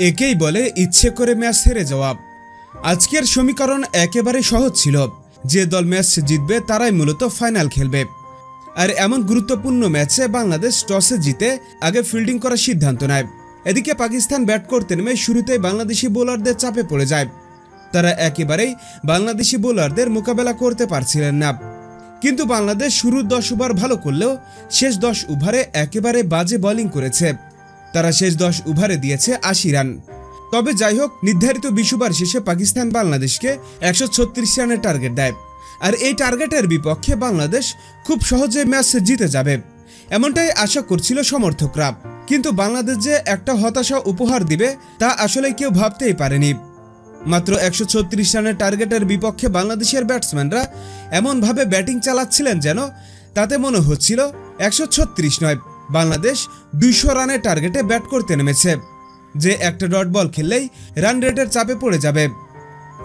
একেই বলে ইচ্ছে করে ম্যাচ হেরে যাওয়া। আজকের সমীকরণ একেবারে সহজ ছিল, যে দল ম্যাচ জিতবে তারাই মূলত ফাইনাল খেলবে। আর এমন গুরুত্বপূর্ণ ম্যাচে বাংলাদেশ টসে জিতে আগে ফিল্ডিং করার সিদ্ধান্ত নেয়। এদিকে পাকিস্তান ব্যাট করতে নেমে শুরুতেই বাংলাদেশি বোলারদের চাপে পড়ে যায়। তারা একেবারেই বাংলাদেশি বোলারদের মোকাবেলা করতে পারছিলেন না। কিন্তু বাংলাদেশ শুরুর 10 ওভার ভালো করলেও শেষ 10 ওভারে একেবারে বাজে বোলিং করেছে। তারা শেষ 10 ওভারে দিয়েছে 80 রান। তবে যাই হোক, নির্ধারিত 20 ওভার শেষে পাকিস্তান বাংলাদেশকে 136 রানের টার্গেট দেয়। আর এই টার্গেটের বিপক্ষে বাংলাদেশ খুব সহজে ম্যাচ জিতে যাবে, এমনটাই আশা করছিল সমর্থকরা। কিন্তু বাংলাদেশ যে একটা হতাশা উপহার দিবে তা আসলে কেউ ভাবতেই পারেনি। মাত্র 136 রানের টার্গেটের বিপক্ষে বাংলাদেশের ব্যাটসম্যানরা এমনভাবে ব্যাটিং চালাচ্ছিলেন যেন তাতে মনে হচ্ছিল 136 নয়, বাংলাদেশ 200 রানের টার্গেটে ব্যাট করতে নেমেছে, যে একটা ডট বল খেললেই রান রেটের চাপে পড়ে যাবে।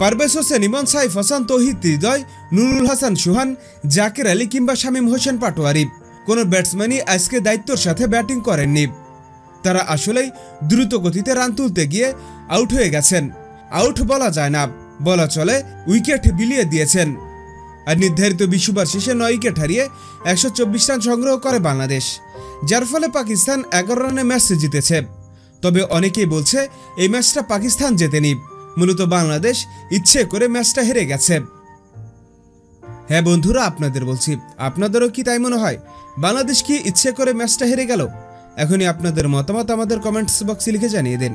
পারভেজ হোসেন ইমন, সাইফ হাসান, তৌহিদ হৃদয়, নুরুল হাসান সুহান, জাকের আলী কিংবা শামীম হোসেন পাটোয়ারি কোনো ব্যাটসম্যানই আজকে দায়িত্বের সাথে ব্যাটিং করেননি। তারা আসলেই দ্রুত গতিতে রান তুলতে গিয়ে আউট হয়ে গেছেন। আউট বলা যায় না, বলা চলে উইকেট বিলিয়ে দিয়েছেন। আর নির্ধারিত 20 ওভার শেষে 9 উইকেট হারিয়ে 124 রান সংগ্রহ করে বাংলাদেশ, যার ফলে পাকিস্তান 11 রানে ম্যাচ জিতেছে। তবে অনেকেই বলছে এই ম্যাচটা পাকিস্তান জেতেনি, মূলত বাংলাদেশ ইচ্ছে করে ম্যাচটা হেরে গেছে। হ্যাঁ বন্ধুরা, আপনাদের বলছি, আপনাদেরও কি তাই মনে হয়? বাংলাদেশ কি ইচ্ছে করে ম্যাচটা হেরে গেল? এখনই আপনাদের মতামত আমাদের কমেন্টস বক্সে লিখে জানিয়ে দিন।